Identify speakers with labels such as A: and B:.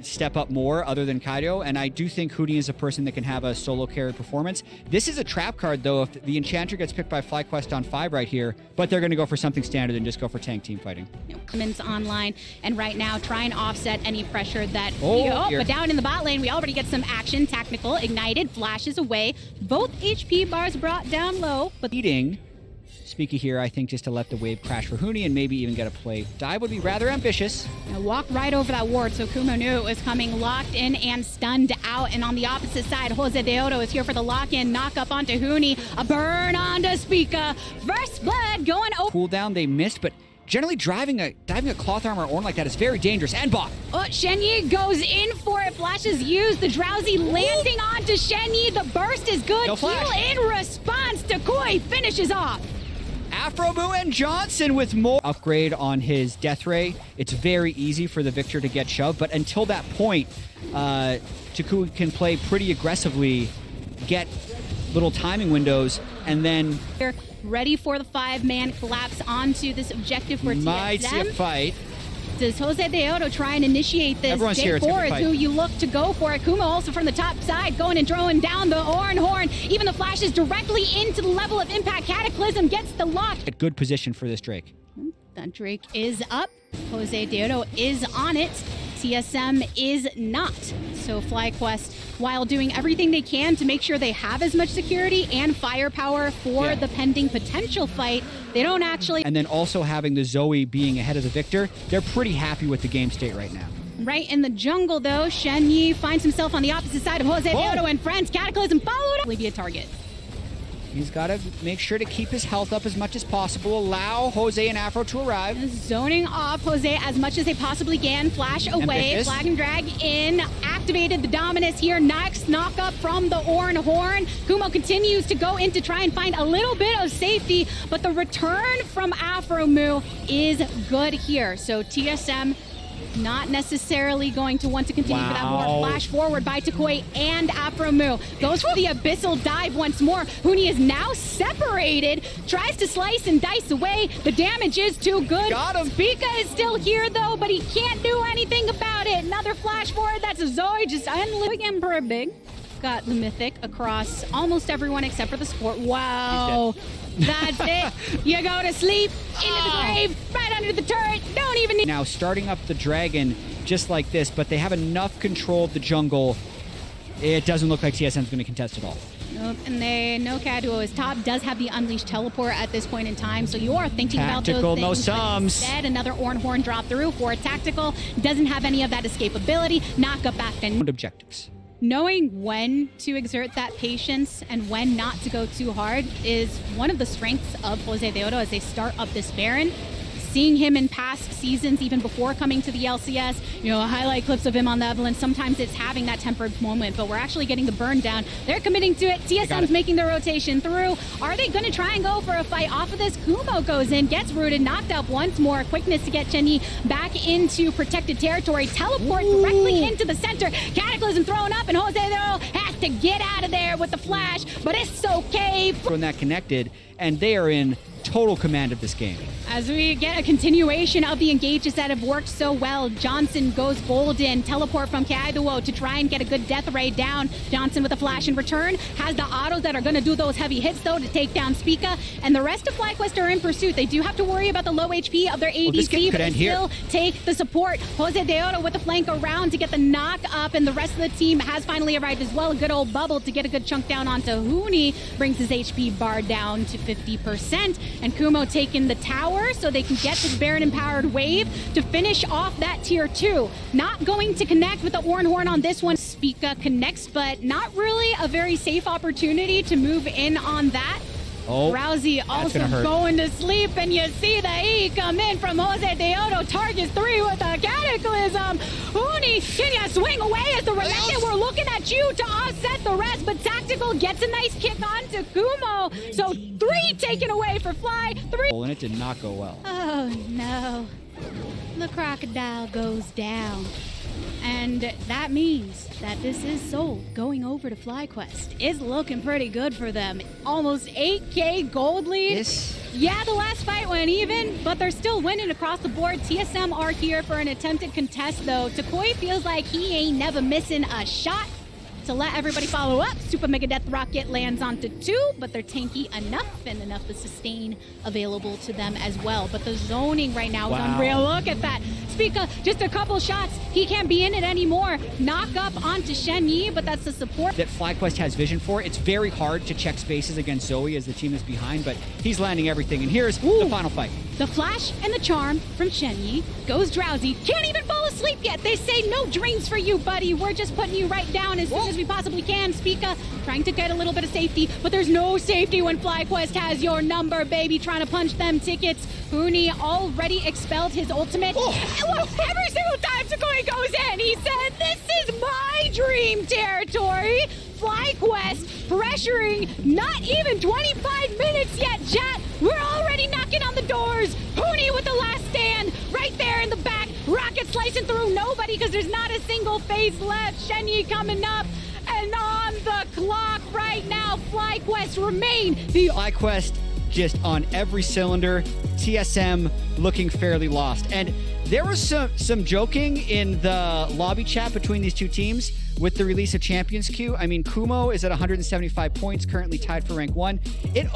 A: Step up more other than Kaido, and I do think Hootie is a person that can have a solo carry performance. This is a trap card, though, if the Enchanter gets picked by FlyQuest on 5 right here, but they're going to go for something standard and just go for tank team fighting.
B: Clemens online, and right now try and offset any pressure that
A: but
B: down in the bot lane, we already get some action. Tactical, ignited, flashes away. Both HP bars brought down low, but
A: eating Speaky here, I think, just to let the wave crash for Hoonie and maybe even get a play. Dive would be rather ambitious.
B: Walk right over that ward, so Kumo knew it was coming, locked in and stunned out. And on the opposite side, Jose Deodo is here for the lock-in, knock up onto Hoonie, a burn onto Speaka. First blood going over.
A: Cooldown they missed, but generally diving a cloth armor Ornn like that is very dangerous. And bot.
B: Oh, Shenyi goes in for it. Flash is used. The Drowsy landing onto Shenyi. The burst is good.
A: No flash.
B: Heal in response. Takui finishes off.
A: Afromoo and Johnson with more upgrade on his death ray. It's very easy for the Victor to get shoved, but until that point, Takui can play pretty aggressively, get little timing windows, and then
B: ready for the 5-man collapse onto this objective for TSM.
A: Might see a fight.
B: Does Jose Deodo try and initiate this?
A: Everyone's here. It's
B: Jake who you look to go for it. Kumo also from the top side, going and throwing down the Ornn horn. Even the flashes directly into the level of impact. Cataclysm gets the lock.
A: A good position for this Drake.
B: That Drake is up. Jose Deodo is on it. TSM is not. So FlyQuest, while doing everything they can to make sure they have as much security and firepower for the pending potential fight, they don't actually.
A: And then also having the Zoe being ahead of the Victor, they're pretty happy with the game state right now.
B: Right in the jungle, though, Shenyi finds himself on the opposite side of Jose Deodo and friends. Cataclysm followed up. Be a target.
A: He's got to make sure to keep his health up as much as possible. Allow Jose and Afro to arrive.
B: Zoning off Jose as much as they possibly can. Flash away.
A: Ambitious.
B: Flag and drag in. Activated the dominus here. Next knock up from the Ornn horn. Kumo continues to go in to try and find a little bit of safety, but the return from Afromoo is good here. So TSM not necessarily going to want to continue for that more. Flash forward by Takui and Afromoo. Goes for the abyssal dive once more. Hoonie is now separated. Tries to slice and dice away. The damage is too good.
A: Got him.
B: Speaka is still here though, but he can't do anything about it. Another flash forward. That's a Zoe just unliving Emperor Big. Got the mythic across almost everyone except for the support. Wow. That's it. You go to sleep, into the grave, right under the turret. Don't even need.
A: Now starting up the dragon just like this, but they have enough control of the jungle. It doesn't look like TSM's going to contest at all.
B: Nope. And they know Kaduo is top, does have the Unleashed teleport at this point in time, so you are thinking about those things.
A: No sums.
B: Instead, another Ornn horn drop through for a tactical. Doesn't have any of that escapability. Knock up back and
A: objectives.
B: Knowing when to exert that patience and when not to go too hard is one of the strengths of Jose Deodo as they start up this Baron. Seeing him in past seasons, even before coming to the LCS, highlight clips of him on the Evelyn, sometimes it's having that tempered moment, but we're actually getting the burn down. They're committing to it. TSM's making the rotation through. Are they going to try and go for a fight off of this? Kumo goes in, gets rooted, knocked up once more. Quickness to get Shenyi back into protected territory. Teleport directly into the center. Cataclysm thrown up, and Jose Deodo has to get out of there with the flash, but it's okay.
A: From that connected, and they are in total command of this game.
B: As we get a continuation of the engages that have worked so well, Johnson goes golden, teleport from Kaido to try and get a good death ray down. Johnson with a flash in return, has the autos that are going to do those heavy hits though to take down Speaka, and the rest of FlyQuest are in pursuit. They do have to worry about the low HP of their ADC, but they still take the support. Jose Deodo with the flank around to get the knock up, and the rest of the team has finally arrived as well. A good old bubble to get a good chunk down onto Hoonie, brings his HP bar down to 50%, and Kumo taking the tower so they can get this Baron empowered wave to finish off that tier 2. Not going to connect with the Ornn horn on this one. Speaka connects, but not really a very safe opportunity to move in on that. Rousey also going to sleep, and you see the E come in from Jose Deodo. Targets 3 with a Cataclysm. Hoonie, can you swing away as the Relented? We're looking at you to offset the rest, but Tactical gets a nice kick onto Kumo. So 3 taken away for Fly. 3.
A: And it did not go well.
B: Oh no. The crocodile goes down. And that means that this is Soul going over to FlyQuest. It's looking pretty good for them. Almost 8K gold lead. Yeah, the last fight went even, but they're still winning across the board. TSM are here for an attempted contest, though. Takoi feels like he ain't never missing a shot. To let everybody follow up, Super Mega Death Rocket lands onto 2, but they're tanky enough and enough of sustain available to them as well. But the zoning right now is unreal. Look at that. Spica, just a couple shots. He can't be in it anymore. Knock up onto Shen Yi, but that's the support
A: that FlyQuest has vision for. It's very hard to check spaces against Zoe as the team is behind, but he's landing everything. And here's the final fight.
B: The flash and the charm from Shen Yi goes drowsy. Can't even fall asleep yet. They say no dreams for you, buddy. We're just putting you right down as soon as we possibly can. Spica trying to get a little bit of safety, but there's no safety when FlyQuest has your number, baby. Trying to punch them tickets. Huni already expelled his ultimate. Every single time Takoi goes in, he said, "This is my dream territory." FlyQuest pressuring, not even 25 minutes yet, chat. We're already knocking on the doors. Huni with the last stand right there in the back. Rocket slicing through nobody because there's not a single phase left. Shen Yi coming up. And on the clock right now, FlyQuest remain the
A: FlyQuest just on every cylinder. TSM looking fairly lost. And there was some joking in the lobby chat between these two teams with the release of Champions Queue. I mean, Kumo is at 175 points, currently tied for rank 1. It